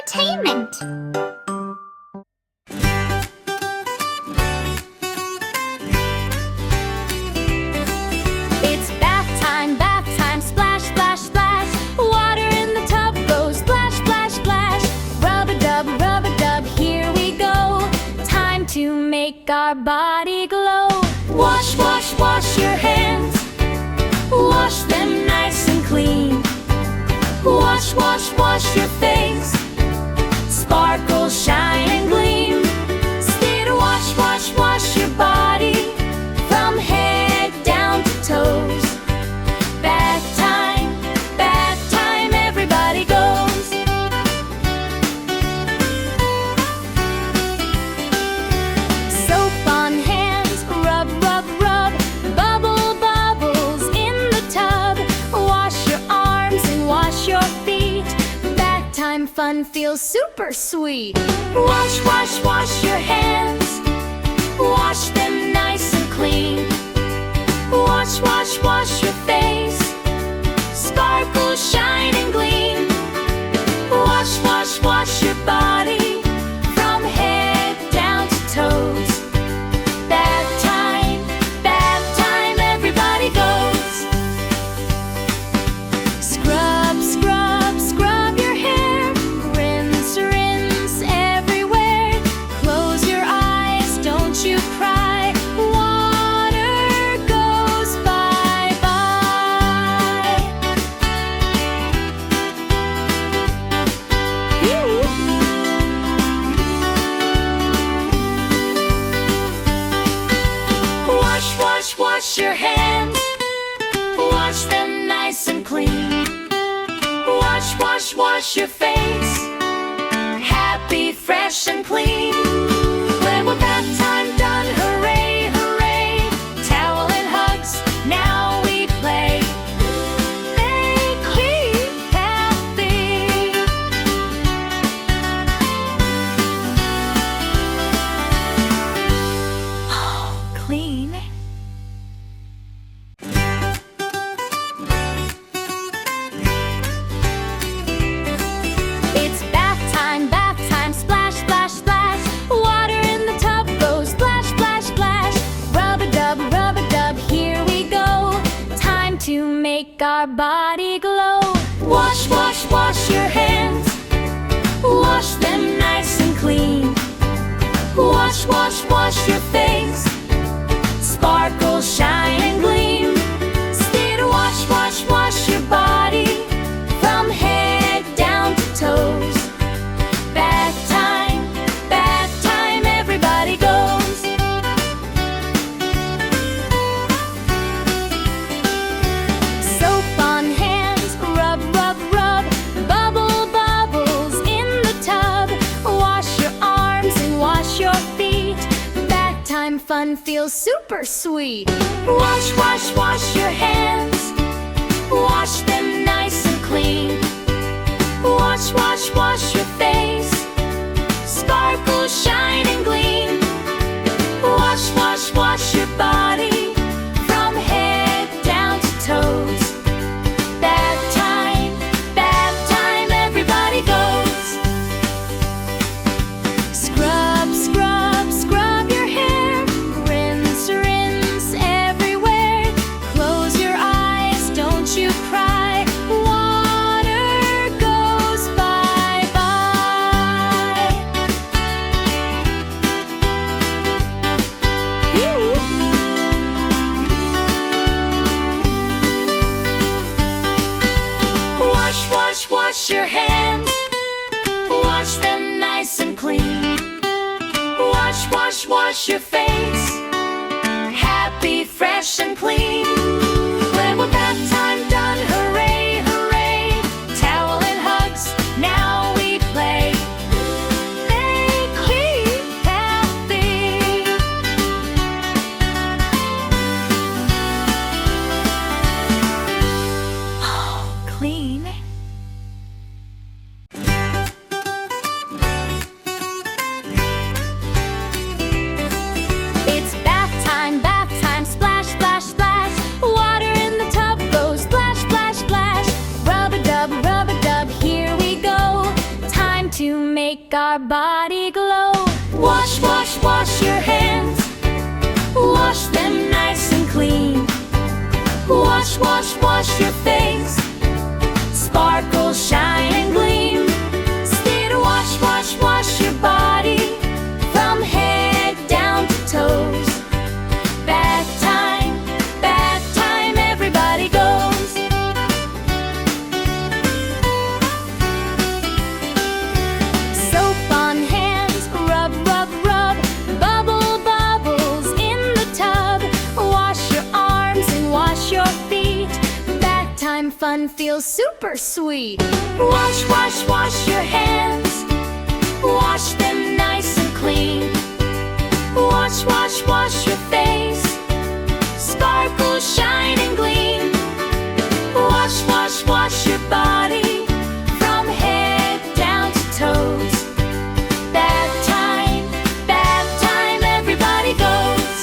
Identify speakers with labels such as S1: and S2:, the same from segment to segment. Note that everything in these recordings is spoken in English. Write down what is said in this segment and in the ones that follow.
S1: entertainment. It's bath time, splash, splash, splash. Water in the tub goes splash, splash, splash. Rub-a-dub, here we go. Time to make our body glow. Wash, wash, wash your hands. Wash them nice and clean. Wash, wash, wash your face. Sparkle, shine and gleam. Stay to wash, wash, wash your body from head down to toes. Bath time, everybody goes. Soap on hands, rub, rub, rub. Bubble, bubbles in the tub. Wash your arms and wash your feet. Bath time fun feels super sweet. Wash, wash, wash your hands. Wash them nice and clean. Wash, wash, wash your face. Sparkle, shine and gleam. Wash, wash, wash your body from head down to toes. Bath time, everybody goes. Scrub, scrub, scrub your hair. Rinse, rinse everywhere. Close your eyes, don't you cry. Water goes bye-bye. Wash, wash, wash your hands. Wash them nice and clean. Wash, wash, wash your face. Happy, fresh and clean. When we're bath time done, hooray, hooray. Towel and hugs, now we play. Make me happy. Oh, clean. It's bath time, splash, splash, splash. Water in the tub goes splash, splash, splash. Rub-a-dub, here we go. Time to make our body glow. Wash, wash, wash your hands. Wash them nice and clean. Wash, wash, wash your face. Sparkle, shine and gleam. Stay to wash, wash, wash your body from head down to toes. Bath time, everybody goes. Soap on hands, rub, rub, rub. Bubble, bubbles in the tub. Wash your arms and wash your feet. Bath time fun feels super sweet. Wash, wash, wash your hands. Wash them nice and clean. Wash, wash, wash your face. Sparkle, shine and gleam. Wash, wash, wash your body from head down to toes. Bath time, everybody goes. Scrub, scrub, scrub your hair. Rinse, rinse everywhere. Close your eyes, don't you cry. Water goes bye-bye. Wash, wash, wash your hands. Wash them nice and clean. Wash, wash, wash your face. Happy, fresh and clean. When we're bath time done, hooray, hooray. Towel and hugs, now we play. Make me happy. Oh, clean. It's bath time, splash, splash, splash. Water in the tub goes splash, splash, splash. Rub-a-dub, here we go. Time to make our body glow. Wash, wash, wash your hands. Wash them nice and clean. Wash, wash, wash your face. Sparkle, shine and gleam. Instead, wash, wash, wash your body from head down to toes. Bath time, everybody goes. Soap on hands, rub, rub, rub. Bubble, bubbles in the tub. Wash your arms and wash your feet. Bath time fun feels super sweet. Wash, wash, wash your hands. Wash them nice and clean. Wash, wash, wash your face. Sparkle, shine and gleam. Wash, wash, wash your body from head down to toes. Bath time, everybody goes.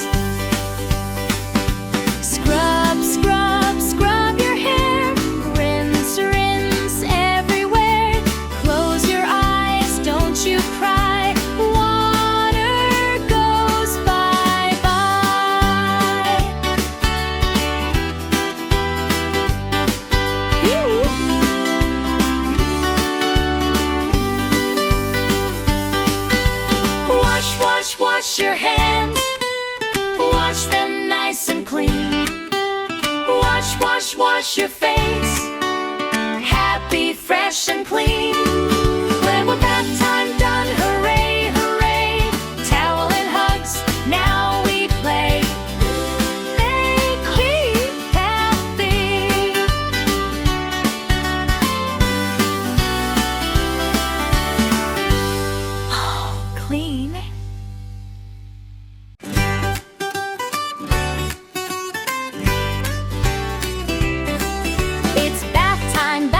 S1: Scrub, scrub, scrub your hair. Rinse, rinse everywhere. Close your eyes, don't you cry. Water goes bye-bye. Wash, wash, wash your hands. Wash them nice and clean. Wash, wash, wash your face. Happy, fresh and clean. When we're bath time done, hooray, hooray. Towel and hugs, now we play. Make me happy. Oh, clean. It's bath time,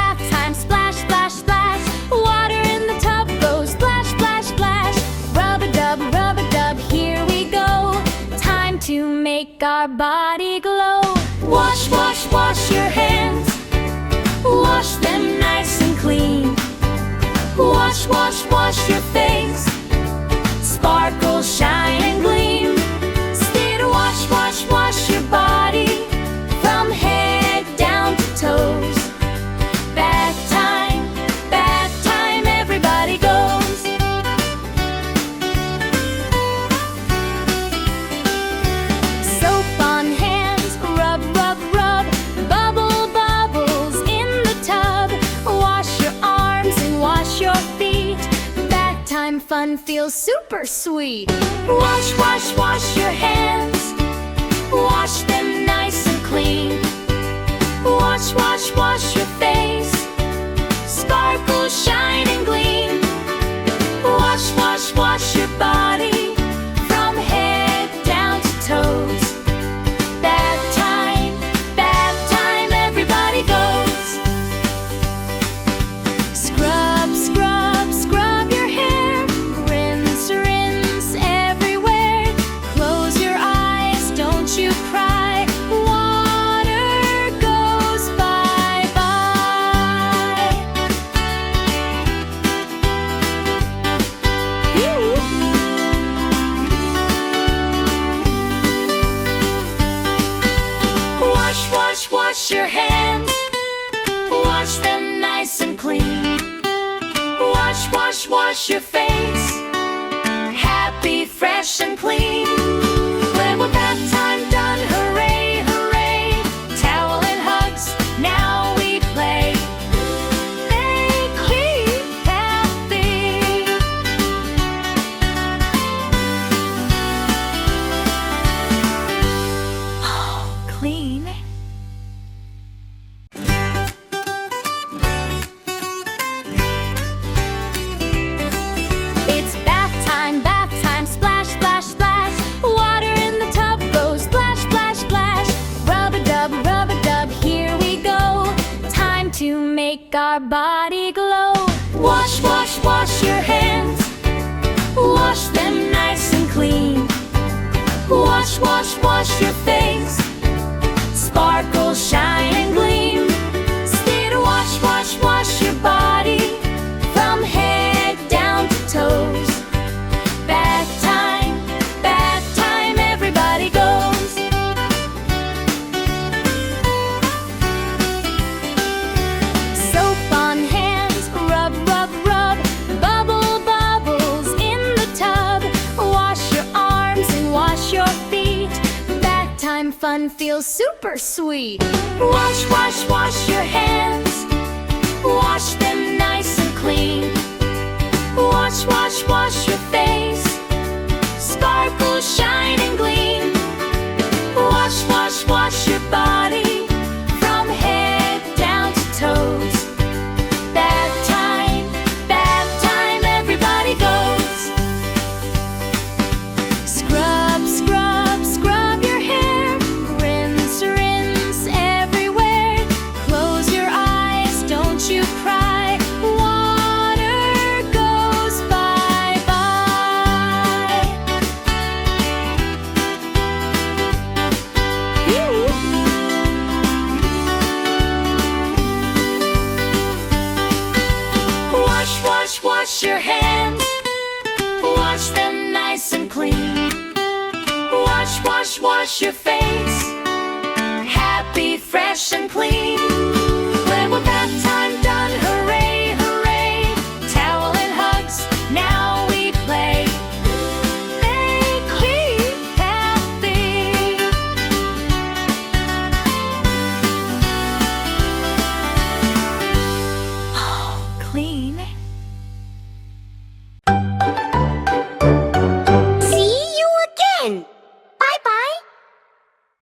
S1: splash, splash, splash. Water in the tub goes splash, splash, splash. Rub-a-dub, here we go. Time to make our body glow. Wash, wash, wash your hands. Wash them nice and clean. Wash, wash, wash your face. Sparkle, shine and gleam. Instead, wash, wash, wash your body from head down to toes. Bath time, everybody goes. Soap on hands, rub, rub, rub. Bubble, bubbles in the tub. Wash your arms and wash your feet. Bath time fun feels super sweet. Wash, wash, wash your hands. Wash them nice and clean. Wash, wash, wash your face. Sparkle, shine and gleam. Wash, wash, wash your body from head down to toes. Bath time, everybody goes. Scrub, scrub, scrub your hair. Rinse, rinse everywhere. Close your eyes, don't you cry. Water goes bye-bye. Wash, wash, wash your hands. Wash them nice and clean. Wash, wash, wash your face. Happy, fresh and clean. When we're bath time done, hooray, hooray. Towel and hugs, now we play. Make me happy. Oh, clean. It's bath time, splash, splash, splash. Water in the tub goes splash, splash, splash. Rub-a-dub, here we go. Time to make our body glow. Wash, wash, wash your hands. Wash them nice and clean. Wash, wash, wash your face. Sparkle, shine and gleam. Instead, wash, wash, wash your body from head down to fun feels super sweet. Wash, wash, wash your hands. Wash them nice and clean. Wash, wash, wash your face. Sparkle, shine and gleam. Wash, wash, wash your body from head down to toes. Bath time, everybody goes. Scrub, scrub, scrub your hair. Rinse, rinse everywhere. Close your eyes, don't you cry. Water goes bye-bye. Wash, wash, wash your hands. Wash them nice and clean. Wash, wash, wash your face.